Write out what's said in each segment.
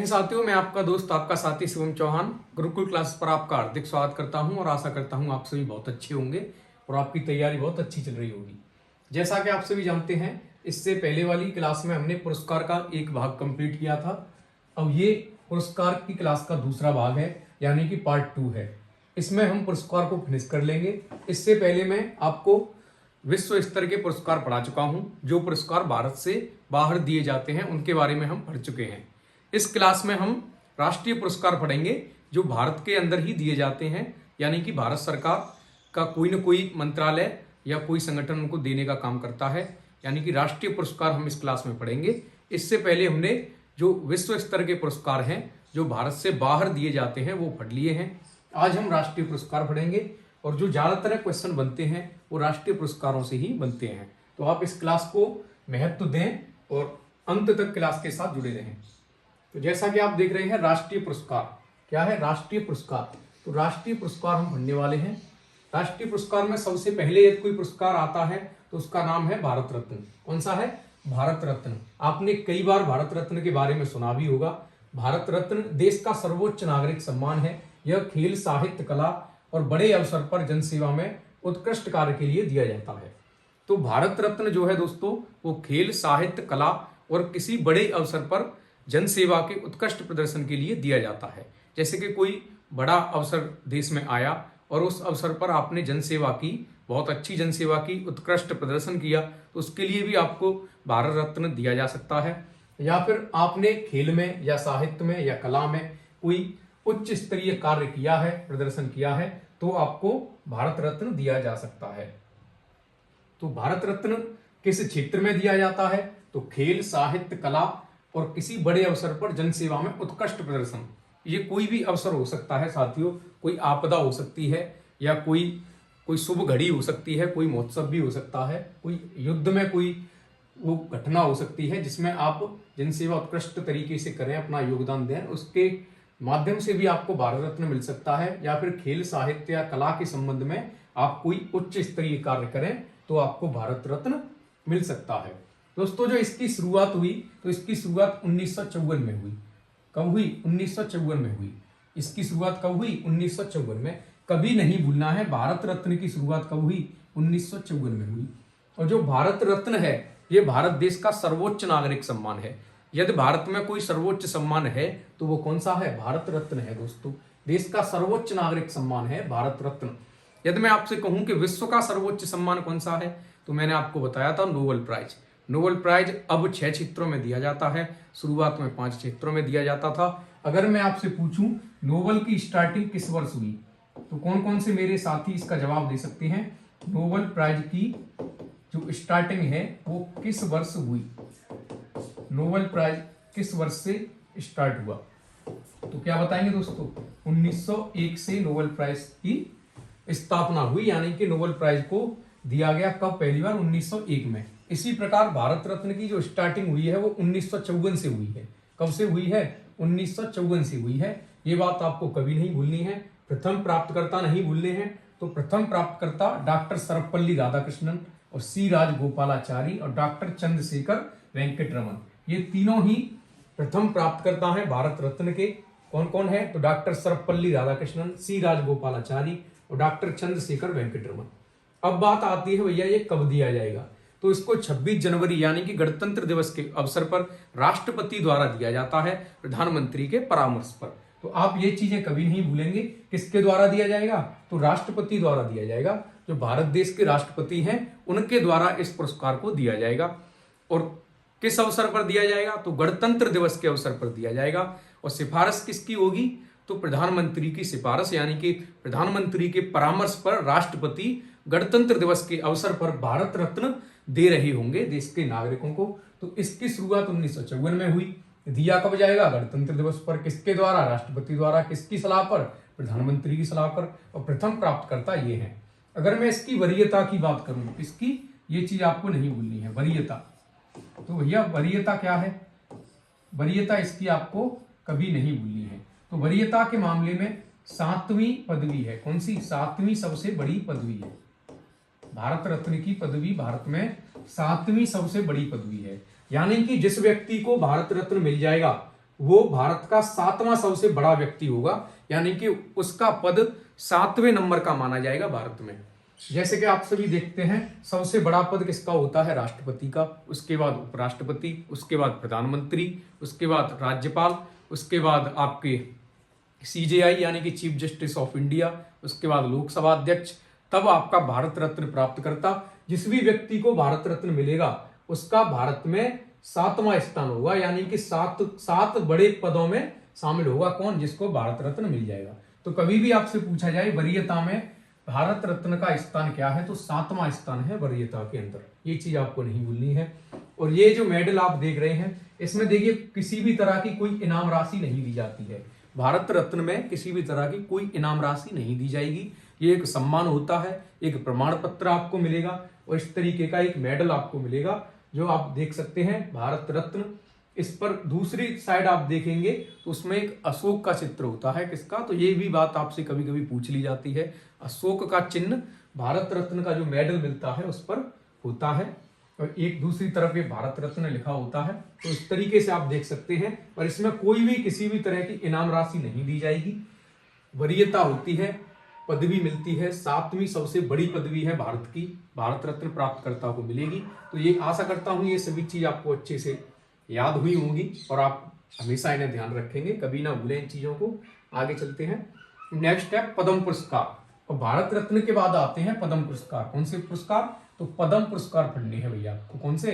साथियों, मैं आपका दोस्त आपका साथी शिवम चौहान गुरुकुल क्लास पर आपका हार्दिक स्वागत करता हूं और आशा करता हूं आप सभी बहुत अच्छे होंगे और आपकी तैयारी बहुत अच्छी चल रही होगी। जैसा कि आप सभी जानते हैं, इससे पहले वाली क्लास में हमने पुरस्कार का एक भाग कंप्लीट किया था। अब ये पुरस्कार की क्लास का दूसरा भाग है, यानी कि पार्ट 2 है। इसमें हम पुरस्कार को फिनिश कर लेंगे। इससे पहले मैं आपको विश्व स्तर के पुरस्कार पढ़ा चुका हूं। जो पुरस्कार भारत से बाहर दिए जाते हैं उनके बारे में हम पढ़ चुके हैं। इस क्लास में हम राष्ट्रीय पुरस्कार पढ़ेंगे जो भारत के अंदर ही दिए जाते हैं, यानी कि भारत सरकार का कोई न कोई मंत्रालय या कोई संगठन उनको देने का काम करता है, यानी कि राष्ट्रीय पुरस्कार हम इस क्लास में पढ़ेंगे। इससे पहले हमने जो विश्व स्तर के पुरस्कार हैं जो भारत से बाहर दिए जाते हैं वो पढ़ लिए हैं। आज हम राष्ट्रीय पुरस्कार पढ़ेंगे और जो ज़्यादातर क्वेश्चन बनते हैं वो राष्ट्रीय पुरस्कारों से ही बनते हैं। तो आप इस क्लास को महत्व दें और अंत तक क्लास के साथ जुड़े रहें। तो जैसा कि आप देख रहे हैं, राष्ट्रीय पुरस्कार क्या है? राष्ट्रीय पुरस्कार। तो राष्ट्रीय पुरस्कार हम पढ़ने वाले हैं। राष्ट्रीय पुरस्कार में सबसे पहले यदि कोई पुरस्कार आता है तो उसका नाम है भारत रत्न। कौन सा है? भारत रत्न। आपने कई बार भारत रत्न के बारे में सुना भी होगा। भारत रत्न देश का सर्वोच्च नागरिक सम्मान है। यह खेल, साहित्य, कला और बड़े अवसर पर जनसेवा में उत्कृष्ट कार्य के लिए दिया जाता है। तो भारत रत्न जो है दोस्तों, वो खेल, साहित्य, कला और किसी बड़े अवसर पर जनसेवा के उत्कृष्ट प्रदर्शन के लिए दिया जाता है। जैसे कि कोई बड़ा अवसर देश में आया और उस अवसर पर आपने जनसेवा की, बहुत अच्छी जनसेवा की, उत्कृष्ट प्रदर्शन किया, तो उसके लिए भी आपको भारत रत्न दिया जा सकता है। या फिर आपने खेल में या साहित्य में या कला में कोई उच्च स्तरीय कार्य किया है, प्रदर्शन किया है, तो आपको भारत रत्न दिया जा सकता है। तो भारत रत्न किस क्षेत्र में दिया जाता है? तो खेल, साहित्य, कला और किसी बड़े अवसर पर जनसेवा में उत्कृष्ट प्रदर्शन। ये कोई भी अवसर हो सकता है साथियों। कोई आपदा हो सकती है या कोई शुभ घड़ी हो सकती है, कोई महोत्सव भी हो सकता है, कोई युद्ध में कोई वो घटना हो सकती है जिसमें आप जनसेवा उत्कृष्ट तरीके से करें, अपना योगदान दें, उसके माध्यम से भी आपको भारत रत्न मिल सकता है। या फिर खेल, साहित्य या कला के संबंध में आप कोई उच्च स्तरीय कार्य करें तो आपको भारत रत्न मिल सकता है। दोस्तों, जो इसकी शुरुआत हुई तो इसकी शुरुआत 1954 में हुई। कब हुई? 1954 में हुई। इसकी शुरुआत कब हुई? 1954 में। कभी नहीं भूलना है, भारत रत्न की शुरुआत कब हुई? 1954 में हुई। और जो भारत रत्न है ये भारत देश का सर्वोच्च नागरिक सम्मान है। यदि भारत में कोई सर्वोच्च सम्मान है तो वो कौन सा है? भारत रत्न है दोस्तों। देश का सर्वोच्च नागरिक सम्मान है भारत रत्न। यदि मैं आपसे कहूं कि विश्व का सर्वोच्च सम्मान कौन सा है, तो मैंने आपको बताया था नोबेल प्राइज। नोबेल प्राइज अब 6 क्षेत्रों में दिया जाता है। शुरुआत में 5 क्षेत्रों में दिया जाता था। अगर मैं आपसे पूछूं नोबेल की स्टार्टिंग किस वर्ष हुई, तो कौन कौन से मेरे साथी इसका जवाब दे सकते हैं? नोबेल प्राइज की जो स्टार्टिंग है वो किस वर्ष हुई? नोबेल प्राइज किस वर्ष से स्टार्ट हुआ? तो क्या बताएंगे दोस्तों? 1901 से नोबेल प्राइज की स्थापना हुई, यानी कि नोबेल प्राइज को दिया गया कब? पहली बार 1901 में। इसी प्रकार भारत रत्न की जो स्टार्टिंग हुई है वो 1954 से हुई है। कब से हुई है? 1954 से हुई है। ये बात आपको कभी नहीं भूलनी है। प्रथम प्राप्तकर्ता नहीं भूलने हैं। तो प्रथम प्राप्तकर्ता डॉक्टर सर्वपल्ली राधाकृष्णन और सी राजगोपालाचारी और डॉक्टर चंद्रशेखर वेंकट रमन, ये तीनों ही प्रथम प्राप्तकर्ता हैं भारत रत्न के। कौन कौन है? तो डॉक्टर सर्वपल्ली राधाकृष्णन, सी राजगोपालाचारी और डॉक्टर चंद्रशेखर वेंकट रमन। अब बात आती है भैया ये कब दिया जाएगा? तो इसको 26 जनवरी यानी कि गणतंत्र दिवस के अवसर पर राष्ट्रपति द्वारा दिया जाता है, प्रधानमंत्री के परामर्श पर। तो आप ये चीजें कभी नहीं भूलेंगे। किसके द्वारा दिया जाएगा? तो राष्ट्रपति द्वारा दिया जाएगा। जो भारत देश के राष्ट्रपति हैं उनके द्वारा इस पुरस्कार को दिया जाएगा। और किस अवसर पर दिया जाएगा? तो गणतंत्र दिवस के अवसर पर दिया जाएगा। और सिफारिश किसकी होगी? तो प्रधानमंत्री की सिफारिश, यानी कि प्रधानमंत्री के परामर्श पर राष्ट्रपति गणतंत्र दिवस के अवसर पर भारत रत्न दे रहे होंगे देश के नागरिकों को। तो इसकी शुरुआत 1954 में हुई। दिया कब जाएगा? गणतंत्र दिवस पर। किसके द्वारा? राष्ट्रपति द्वारा। किसकी सलाह पर? प्रधानमंत्री की सलाह पर। और प्रथम प्राप्तकर्ता ये हैं। अगर मैं इसकी वरीयता की बात करूं, इसकी ये चीज आपको नहीं भूलनी है, वरीयता। तो भैया वरीयता क्या है? वरीयता इसकी आपको कभी नहीं भूलनी है। तो वरीयता के मामले में 7वीं पदवी है। कौन सी? 7वीं सबसे बड़ी पदवी है। भारत रत्न की पदवी भारत में 7वीं सबसे बड़ी पदवी है। यानी कि जिस व्यक्ति को भारत रत्न मिल जाएगा वो भारत का 7वां सबसे बड़ा व्यक्ति होगा, यानी कि उसका पद 7वें नंबर का माना जाएगा भारत में। जैसे कि आप सभी देखते हैं, सबसे बड़ा पद किसका होता है? राष्ट्रपति का, उसके बाद उपराष्ट्रपति, उसके बाद प्रधानमंत्री, उसके बाद राज्यपाल, उसके बाद आपके CJI यानी कि चीफ जस्टिस ऑफ इंडिया, उसके बाद लोकसभा अध्यक्ष, तब आपका भारत रत्न प्राप्त करता। जिस भी व्यक्ति को भारत रत्न मिलेगा उसका भारत में 7वां स्थान होगा, यानी कि सात बड़े पदों में शामिल होगा। कौन? जिसको भारत रत्न मिल जाएगा। तो कभी भी आपसे पूछा जाए वरीयता में भारत रत्न का स्थान क्या है, तो 7वां स्थान है वरीयता के अंदर। ये चीज आपको नहीं भूलनी है। और ये जो मेडल आप देख रहे हैं, इसमें देखिए किसी भी तरह की कोई इनाम राशि नहीं दी जाती है। भारत रत्न में किसी भी तरह की कोई इनाम राशि नहीं दी जाएगी। ये एक सम्मान होता है, एक प्रमाण पत्र आपको मिलेगा और इस तरीके का एक मेडल आपको मिलेगा, जो आप देख सकते हैं भारत रत्न। इस पर दूसरी साइड आप देखेंगे तो उसमें एक अशोक का चित्र होता है। किसका? तो ये भी बात आपसे कभी कभी पूछ ली जाती है। अशोक का चिन्ह भारत रत्न का जो मेडल मिलता है उस पर होता है, और एक दूसरी तरफ ये भारत रत्न लिखा होता है। तो इस तरीके से आप देख सकते हैं। और इसमें कोई भी किसी भी तरह की इनाम राशि नहीं दी जाएगी। वरीयता होती है, पदवी मिलती है, 7वीं सबसे बड़ी पदवी है भारत की, भारत रत्न प्राप्तकर्ता को मिलेगी। तो ये आशा करता हूं ये सभी चीज आपको अच्छे से याद हुई होंगी और आप हमेशा इन्हें ध्यान रखेंगे, कभी ना भूलें इन चीजों को। आगे चलते हैं। नेक्स्ट है पद्म पुरस्कार। और भारत रत्न के बाद आते हैं पद्म पुरस्कार। कौन से पुरस्कार? तो पद्म पुरस्कार पढ़ने हैं भैया आपको। कौन से?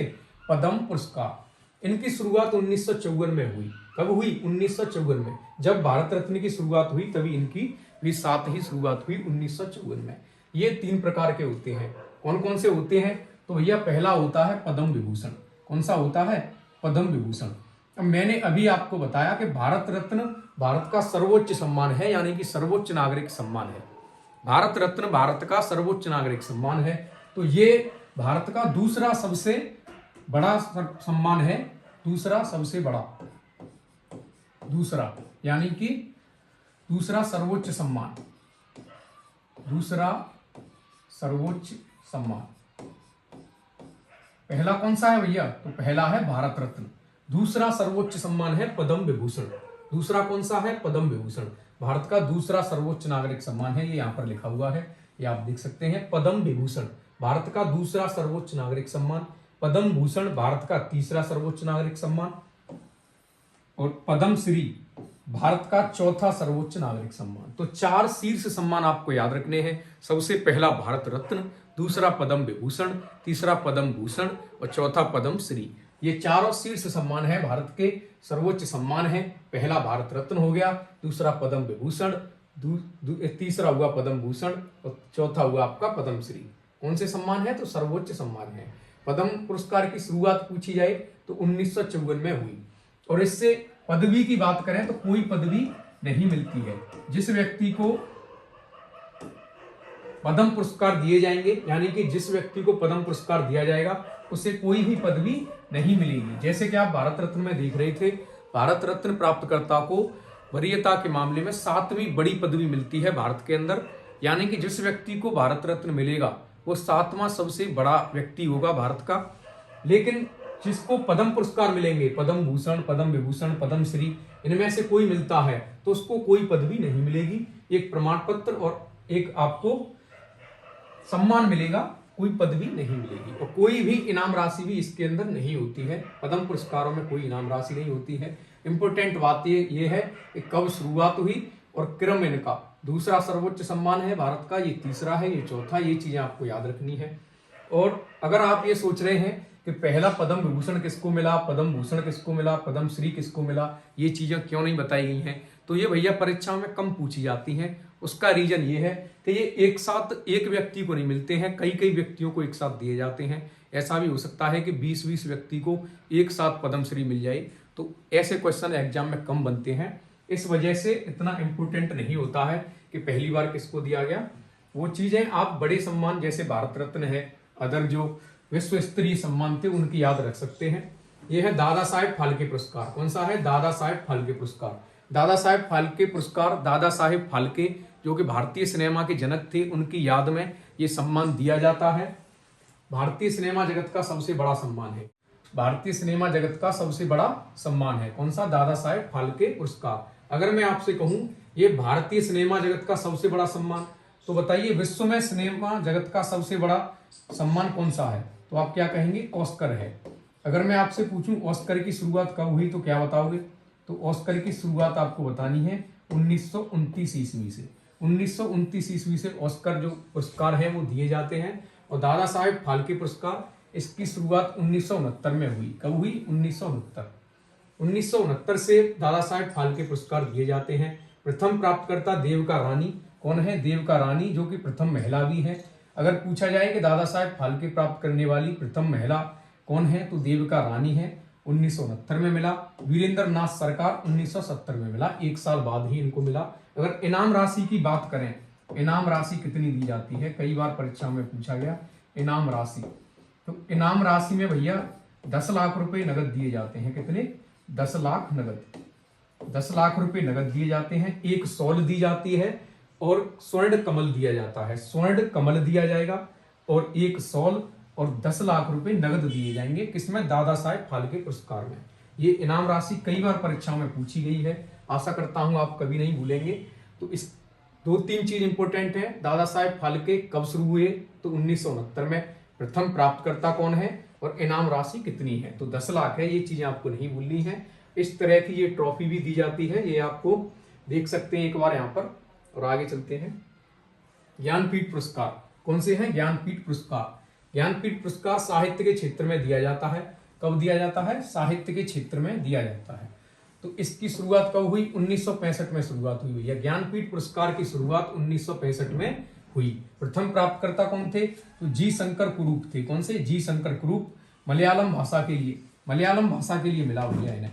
पद्म पुरस्कार। इनकी शुरुआत 1954 में हुई। कब हुई? 1954 में। जब भारत रत्न की शुरुआत हुई तभी इनकी भी साथ ही शुरुआत हुई 1954 में। ये 3 प्रकार के होते हैं। कौन कौन से होते हैं? तो भैया पहला होता है पद्म विभूषण। कौन सा होता है? पद्म विभूषण। अब मैंने अभी आपको बताया कि भारत रत्न भारत का सर्वोच्च सम्मान है, यानी कि सर्वोच्च नागरिक सम्मान है। भारत रत्न भारत का सर्वोच्च नागरिक सम्मान है। तो ये भारत का दूसरा सबसे बड़ा सम्मान है। दूसरा सबसे बड़ा, दूसरा यानी कि दूसरा सर्वोच्च सम्मान, दूसरा सर्वोच्च सम्मान। पहला कौन सा है भैया? तो पहला है भारत रत्न। दूसरा सर्वोच्च सम्मान है पद्म विभूषण। दूसरा कौन सा है? पद्म विभूषण। भारत का दूसरा सर्वोच्च नागरिक सम्मान है, ये यहां पर लिखा हुआ है, ये आप देख सकते हैं। पद्म विभूषण भारत का दूसरा सर्वोच्च नागरिक सम्मान। पद्म भूषण भारत का तीसरा सर्वोच्च नागरिक सम्मान। और पद्म श्री भारत का चौथा सर्वोच्च नागरिक सम्मान। तो 4 शीर्ष सम्मान आपको याद रखने हैं। सबसे पहला भारत रत्न, दूसरा पद्म विभूषण, तीसरा पद्म भूषण और चौथा पद्म श्री। ये चारों शीर्ष सम्मान है, भारत के सर्वोच्च सम्मान है। पहला भारत रत्न हो गया, दूसरा पद्म विभूषण, तीसरा हुआ पद्म भूषण और चौथा हुआ आपका पद्म श्री। कौन से सम्मान है? तो सर्वोच्च सम्मान है। पद्म पुरस्कार की शुरुआत पूछी जाए तो 1954 में हुई। और इससे पदवी की बात करें तो कोई पदवी नहीं मिलती है। जिस व्यक्ति को पद्म पुरस्कार दिए जाएंगे, यानी कि जिस व्यक्ति को पद्म पुरस्कार दिया जाएगा उसे कोई भी पदवी नहीं मिलेगी। जैसे कि आप भारत रत्न में देख रहे थे, भारत रत्न प्राप्तकर्ता को वरीयता के मामले में 7वीं बड़ी पदवी मिलती है भारत के अंदर, यानी कि जिस व्यक्ति को भारत रत्न मिलेगा वो 7वां सबसे बड़ा व्यक्ति होगा भारत का। लेकिन जिसको पद्म पुरस्कार मिलेंगे, पद्म भूषण, पद्म विभूषण, पद्म श्री, इनमें से कोई मिलता है तो उसको कोई पदवी नहीं मिलेगी। एक प्रमाण पत्र और एक आपको सम्मान मिलेगा, कोई पदवी नहीं मिलेगी। और कोई भी इनाम राशि भी इसके अंदर नहीं होती है। पद्म पुरस्कारों में कोई इनाम राशि नहीं होती है। इंपोर्टेंट बात ये है कि कब शुरुआत हुई और क्रम इनका। दूसरा सर्वोच्च सम्मान है भारत का, ये तीसरा है, ये चौथा। ये चीजें आपको याद रखनी है। और अगर आप ये सोच रहे हैं कि पहला पद्म विभूषण किसको मिला, पद्म भूषण किसको मिला, पद्म श्री किसको मिला, ये चीजें क्यों नहीं बताई गई हैं, तो ये भैया परीक्षाओं में कम पूछी जाती हैं। उसका रीजन ये है कि ये एक साथ एक व्यक्ति को नहीं मिलते हैं, कई कई व्यक्तियों को एक साथ दिए जाते हैं। ऐसा भी हो सकता है कि 20-20 व्यक्ति को एक साथ पद्मश्री मिल जाए। तो ऐसे क्वेश्चन एग्जाम में कम बनते हैं, इस वजह से इतना इम्पोर्टेंट नहीं होता है कि पहली बार किसको दिया गया। वो चीजें आप बड़े सम्मान जैसे भारत रत्न है, अदर जो विश्व स्तरीय सम्मान थे उनकी याद रख सकते हैं। यह है दादा साहेब फाल्के पुरस्कार। कौन सा है? दादा साहेब फाल्के पुरस्कार। दादा साहेब फाल्के पुरस्कार, दादा साहेब फाल्के जो कि भारतीय सिनेमा के जनक थे, उनकी याद में ये सम्मान दिया जाता है। भारतीय सिनेमा जगत का सबसे बड़ा सम्मान है। भारतीय सिनेमा जगत का सबसे बड़ा सम्मान है। कौन सा? दादा साहेब फाल्के पुरस्कार। अगर मैं आपसे कहूं ये भारतीय सिनेमा जगत का सबसे बड़ा सम्मान, तो बताइए विश्व में सिनेमा जगत का सबसे बड़ा सम्मान कौन सा है? तो आप क्या कहेंगे? ऑस्कर है। अगर मैं आपसे पूछूं ऑस्कर की शुरुआत कब हुई तो क्या बताओगे? तो ऑस्कर की शुरुआत आपको बतानी है 1929 ईस्वी से। 1929 ईस्वी से ऑस्कर जो पुरस्कार है वो दिए जाते हैं। और दादा साहेब फाल्के पुरस्कार इसकी शुरुआत 1969 में हुई। कब हुई? 1969। 1969 से दादा साहेब फाल्के पुरस्कार दिए जाते हैं। प्रथम प्राप्तकर्ता देविका रानी। कौन है? देविका रानी, जो कि प्रथम महिला भी है। अगर पूछा जाए कि दादा साहेब फाल्के प्राप्त करने वाली प्रथम महिला कौन है, तो देविका रानी है। 1969 में मिला। वीरेंद्र नाथ सरकार 1970 में मिला, एक साल बाद ही इनको मिला। अगर इनाम राशि की बात करें, इनाम राशि कितनी दी जाती है? कई बार परीक्षा में पूछा गया इनाम राशि। तो इनाम राशि में भैया 10 लाख रुपए नगद दिए जाते हैं। कितने? 10 लाख नगद। 10 लाख रुपए नगद दिए जाते हैं। एक शॉल दी जाती है और स्वर्ण कमल दिया जाता है। स्वर्ण कमल दिया जाएगा और एक शॉल और 10 लाख रुपए नगद दिए जाएंगे। किसमें? दादा साहेब फाल्के पुरस्कार में। ये इनाम राशि कई बार परीक्षाओं में पूछी गई है, आशा करता हूं आप कभी नहीं भूलेंगे। तो इस 2-3 चीज इंपॉर्टेंट है। दादा साहेब फाल्के कब शुरू हुए? तो 1969 में। प्रथम प्राप्तकर्ता कौन है और इनाम राशि कितनी है? तो 10 लाख है। ये चीजें आपको नहीं भूलनी है। इस तरह की ये ट्रॉफी भी दी जाती है, ये आपको देख सकते हैं एक बार यहाँ पर। और आगे चलते हैं। ज्ञानपीठ पुरस्कार कौन से हैं? ज्ञानपीठ पुरस्कार। ज्ञानपीठ पुरस्कार साहित्य के क्षेत्र में दिया जाता है। कब दिया जाता है? साहित्य के क्षेत्र में दिया जाता है। तो इसकी शुरुआत कब हुई? 1965 में शुरुआत हुई है। ज्ञानपीठ पुरस्कार की शुरुआत 1965 में हुई। प्रथम प्राप्तकर्ता कौन थे? तो जी शंकर कुरूप थे। कौन से? जी शंकर कुरूप। मलयालम भाषा के लिए, मलयालम भाषा के लिए मिला हुआ है इन्हें।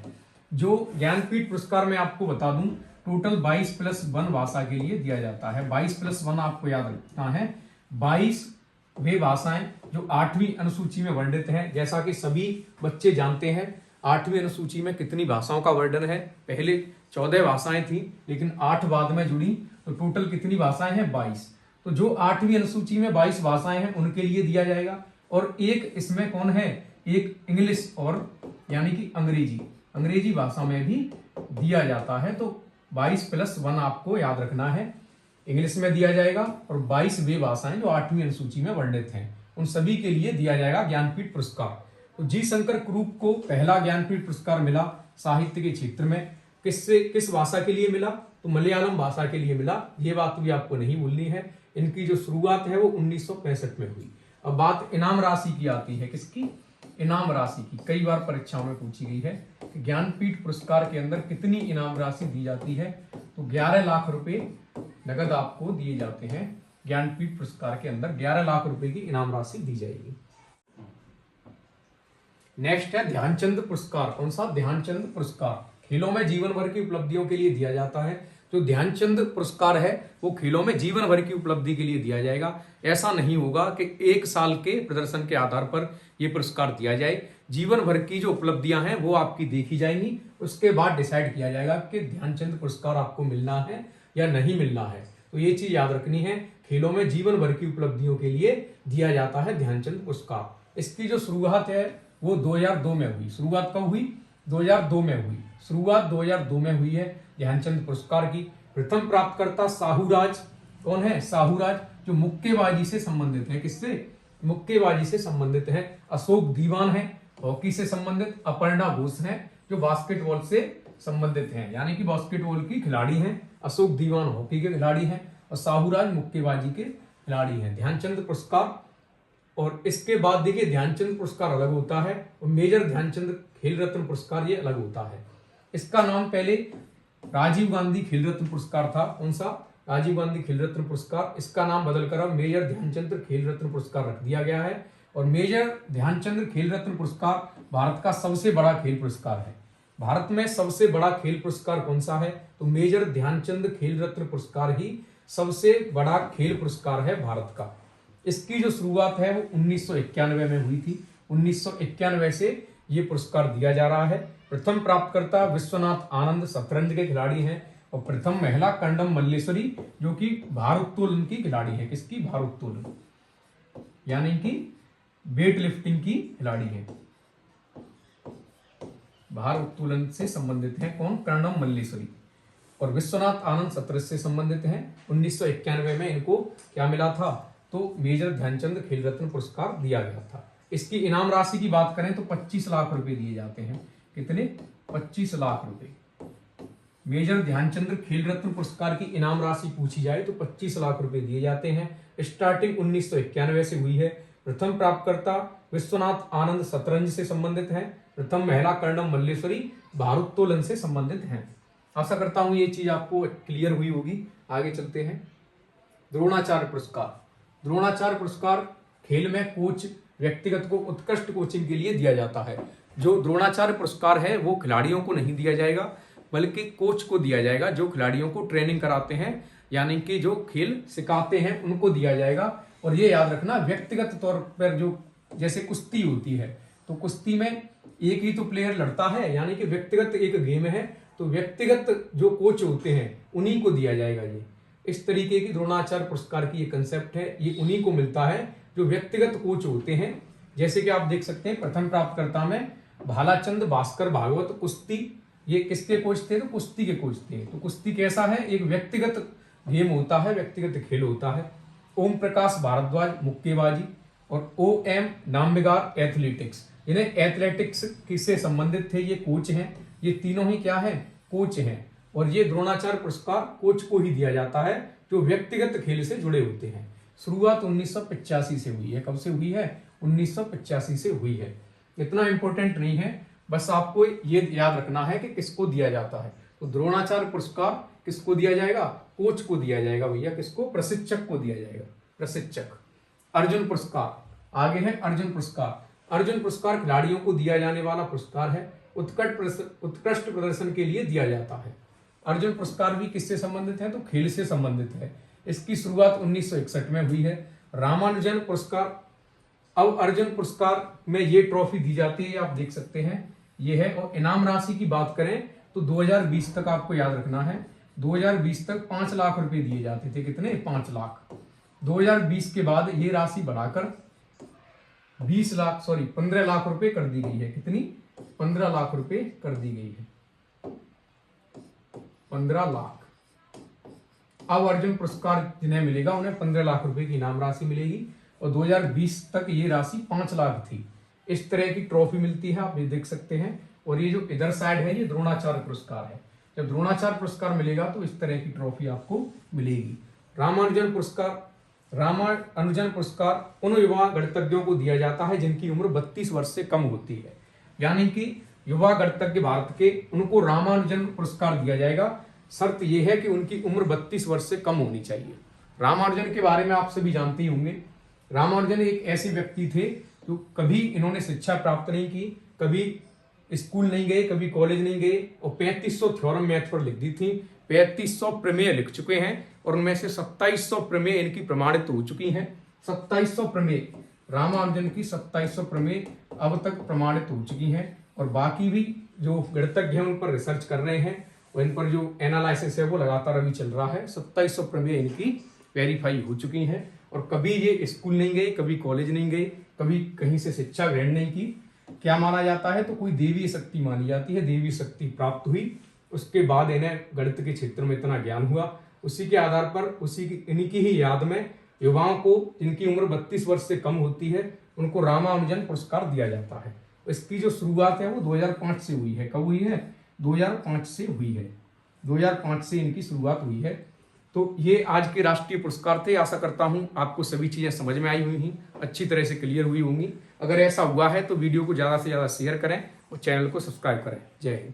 जो ज्ञानपीठ पुरस्कार मैं आपको बता दूं, टोटल 22+1 भाषा के लिए दिया जाता है। 22+1 आपको याद रखना है। 22 वे भाषाएं जो 8वीं अनुसूची में वर्णित हैं। जैसा कि सभी बच्चे जानते हैं 8वीं अनुसूची में कितनी भाषाओं का वर्णन है? पहले 14 भाषाएं थी, लेकिन 8 बाद में जुड़ी। तो टोटल कितनी भाषाएं हैं? 22। तो जो 8वीं अनुसूची में 22 भाषाएं हैं उनके लिए दिया जाएगा। और एक इसमें कौन है? एक इंग्लिश और यानी कि अंग्रेजी भाषा में भी दिया जाता है। तो 22+1 आपको याद रखना है। इंग्लिश में दिया जाएगा और 22 वे भाषाएं जो 8वीं अनुसूची में वर्णित हैं उन सभी के लिए दिया जाएगा ज्ञानपीठ पुरस्कार। तो जी शंकर कुरूप को पहला ज्ञानपीठ पुरस्कार मिला साहित्य के क्षेत्र में। किस भाषा के लिए मिला? तो मलयालम भाषा के लिए मिला। ये बात भी आपको नहीं भूलनी है। इनकी जो शुरुआत है वो 1965 में हुई। अब बात इनाम राशि की आती है। किसकी? इनाम राशि की। कई बार परीक्षाओं में पूछी गई है कि ज्ञानपीठ पुरस्कार के अंदर कितनी इनाम राशि दी जाती है? तो 11 लाख रुपए नगद आपको दिए जाते हैं। ज्ञानपीठ पुरस्कार के अंदर 11 लाख रुपए की इनाम राशि दी जाएगी। नेक्स्ट है ध्यानचंद पुरस्कार। कौन सा? ध्यानचंद पुरस्कार खेलों में जीवन भर की उपलब्धियों के लिए दिया जाता है। जो ध्यानचंद पुरस्कार है वो खेलों में जीवन भर की उपलब्धि के लिए दिया जाएगा। ऐसा नहीं होगा कि 1 साल के प्रदर्शन के आधार पर यह पुरस्कार दिया जाए। जीवन भर की जो उपलब्धियां हैं वो आपकी देखी जाएंगी, उसके बाद डिसाइड किया जाएगा कि ध्यानचंद पुरस्कार आपको मिलना है या नहीं मिलना है। तो ये चीज याद रखनी है, खेलों में जीवन भर की उपलब्धियों के लिए दिया जाता है ध्यानचंद पुरस्कार। इसकी जो शुरुआत है वो 2002 में हुई। शुरुआत कब हुई? 2002 में हुई। शुरुआत 2002 में हुई है ध्यानचंद पुरस्कार की। प्रथम प्राप्तकर्ता साहूराज। कौन है? साहूराज, जो मुक्केबाजी से संबंधित है। किससे? मुक्केबाजी से संबंधित है। अशोक दीवान है, हॉकी से संबंधित। अपर्णा घोष है, जो बास्केटबॉल से संबंधित हैं, यानी कि बास्केटबॉल की खिलाड़ी हैं। अशोक दीवान हॉकी के खिलाड़ी हैं और साहूराज मुक्केबाजी के खिलाड़ी हैं। ध्यानचंद पुरस्कार। और इसके बाद देखिए ध्यानचंद पुरस्कार अलग होता है और मेजर ध्यानचंद खेल रत्न पुरस्कार ये अलग होता है। इसका नाम पहले राजीव गांधी खेल रत्न पुरस्कार था। कौन सा? राजीव गांधी खेल रत्न पुरस्कार। इसका नाम बदलकर अब मेजर ध्यानचंद खेल रत्न पुरस्कार रख दिया गया है। और मेजर ध्यानचंद खेल रत्न पुरस्कार भारत का सबसे बड़ा खेल पुरस्कार है। भारत में सबसे बड़ा खेल पुरस्कार कौन सा है? तो मेजर ध्यानचंद खेल रत्न पुरस्कार ही सबसे बड़ा खेल पुरस्कार है भारत का। इसकी जो शुरुआत है वो 1991 में हुई थी। 1991 से ये पुरस्कार दिया जा रहा है। प्रथम प्राप्तकर्ता विश्वनाथ आनंद शतरंज के खिलाड़ी हैं और प्रथम महिला कंडम मल्लेश्वरी, जो कि भारोत्तोलन की खिलाड़ी है। किसकी? भारोत्तोलन यानी कि वेट लिफ्टिंग की खिलाड़ी है। भार उत्तोलन से संबंधित हैं। कौन? कर्णम मल्लेश्वरी। और विश्वनाथ आनंद शतरंज से संबंधित हैं। 1991 में इनको क्या मिला था? तो मेजर ध्यानचंद खेल रत्न पुरस्कार दिया गया था। इसकी इनाम राशि की बात करें तो 25 लाख रुपए दिए जाते हैं। कितने? 25 लाख रुपए। मेजर ध्यानचंद खेल रत्न पुरस्कार की इनाम राशि पूछी जाए तो 25 लाख रुपए दिए जाते हैं। स्टार्टिंग 1991 से हुई है। प्रथम प्राप्तकर्ता विश्वनाथ आनंद शतरंज से संबंधित हैं। प्रथम महिला कर्णम मल्लेश्वरी भारोत्तोलन से संबंधित हैं। आशा करता हूं ये चीज आपको क्लियर हुई होगी। आगे चलते हैं। द्रोणाचार्य पुरस्कार। द्रोणाचार्य पुरस्कार खेल में कोच व्यक्तिगत को उत्कृष्ट कोचिंग के लिए दिया जाता है। जो द्रोणाचार्य पुरस्कार है वो खिलाड़ियों को नहीं दिया जाएगा, बल्कि कोच को दिया जाएगा, जो खिलाड़ियों को ट्रेनिंग कराते हैं, यानी कि जो खेल सिखाते हैं उनको दिया जाएगा। और ये याद रखना, व्यक्तिगत तौर पर जो जैसे कुश्ती होती है तो कुश्ती में एक ही तो प्लेयर लड़ता है, यानी कि व्यक्तिगत एक गेम है, तो व्यक्तिगत जो कोच होते हैं उन्हीं को दिया जाएगा। ये इस तरीके की द्रोणाचार्य पुरस्कार की ये कंसेप्ट है। ये उन्हीं को मिलता है जो व्यक्तिगत कोच होते हैं। जैसे कि आप देख सकते हैं प्रथम प्राप्तकर्ता में भालाचंद भास्कर भागवत कुश्ती। ये किसके कोच थे? तो कुश्ती के कोच थे। तो कुश्ती कैसा है? एक व्यक्तिगत गेम होता है, व्यक्तिगत खेल होता है। ओम प्रकाश भारद्वाज मुक्केबाजी और OM नामबिगार एथलेटिक्स, इन्हें एथलेटिक्स किससे संबंधित थे? ये कोच हैं। ये तीनों ही क्या है? कोच हैं। और ये द्रोणाचार्य पुरस्कार कोच को ही दिया जाता है जो व्यक्तिगत खेल से जुड़े होते हैं। शुरुआत 1985 से हुई है। कब से हुई है? 1985 से हुई है। इतना इंपॉर्टेंट नहीं है, बस आपको ये याद रखना है कि किसको दिया जाता है। तो द्रोणाचार्य पुरस्कार किसको दिया जाएगा? कोच को दिया जाएगा भैया। किसको? प्रशिक्षक को दिया जाएगा, प्रशिक्षक। अर्जुन पुरस्कार आगे है। अर्जुन पुरस्कार, अर्जुन पुरस्कार खिलाड़ियों को दिया जाने वाला पुरस्कार है। उत्कृष्ट प्रदर्शन के लिए दिया जाता है। अर्जुन पुरस्कार भी किससे संबंधित है? तो खेल से संबंधित है। इसकी शुरुआत 1961 में हुई है। रामानुजन पुरस्कार, अब अर्जुन पुरस्कार में ये ट्रॉफी दी जाती है, आप देख सकते हैं ये है। और इनाम राशि की बात करें तो 2020 तक आपको याद रखना है, 2020 तक 5 लाख रुपए दिए जाते थे। कितने? 5 लाख। 2020 के बाद ये राशि बढ़ाकर 15 लाख रुपए कर दी गई है। कितनी? 15 लाख रुपए कर दी गई है। 15 लाख। अब अर्जुन पुरस्कार जिन्हें मिलेगा उन्हें 15 लाख रुपए की इनाम राशि मिलेगी। और 2020 तक ये राशि 5 लाख थी। इस तरह की ट्रॉफी मिलती है, आप ये देख सकते हैं। और ये जो इधर साइड है ये द्रोणाचार्य पुरस्कार है। जब द्रोणाचार्य पुरस्कार मिलेगा तो इस तरह की ट्रॉफी आपको मिलेगी। रामानुजन पुरस्कार, रामानुजन पुरस्कार उन युवा गणितज्ञों को दिया जाता है जिनकी उम्र 32 वर्ष से कम होती है। यानी कि युवा गणितज्ञ भारत के, उनको रामानुजन पुरस्कार दिया जाएगा। शर्त यह है कि उनकी उम्र 32 वर्ष से कम होनी चाहिए। रामानुजन के बारे में आप सभी जानते ही होंगे। रामानुजन एक ऐसे व्यक्ति थे जो कभी इन्होंने शिक्षा प्राप्त नहीं की, कभी स्कूल नहीं गए, कभी कॉलेज नहीं गए, और 3500 थ्योरम मैथ पर लिख दी थी। 3500 प्रमेय लिख चुके हैं और उनमें से 2700 प्रमेय इनकी प्रमाणित हो चुकी हैं। 2700 प्रमेय, रामानुजन की 2700 प्रमेय अब तक प्रमाणित हो चुकी हैं। और बाकी भी जो गणितज्ञ हैं उन पर रिसर्च कर रहे हैं और इन पर जो एनालिसिस है वो लगातार अभी चल रहा है। 2700 प्रमेय इनकी वेरीफाई हो चुकी हैं। और कभी ये स्कूल नहीं गए, कभी कॉलेज नहीं गए, कभी कहीं से शिक्षा ग्रहण नहीं की। क्या माना जाता है? तो कोई देवी शक्ति मानी जाती है। देवी शक्ति प्राप्त हुई, उसके बाद इन्हें गणित के क्षेत्र में इतना ज्ञान हुआ। उसी के आधार पर इन्हीं की ही याद में युवाओं को जिनकी उम्र 32 वर्ष से कम होती है उनको रामानुजन पुरस्कार दिया जाता है। इसकी जो शुरुआत है वो 2005 से हुई है। कब हुई है? 2005 से हुई है। 2005 से इनकी शुरुआत हुई है। तो ये आज के राष्ट्रीय पुरस्कार थे। आशा करता हूं आपको सभी चीजें समझ में आई हुई हैं, अच्छी तरह से क्लियर हुई होंगी। अगर ऐसा हुआ है तो वीडियो को ज़्यादा से ज़्यादा शेयर करें और चैनल को सब्सक्राइब करें। जय हिंद।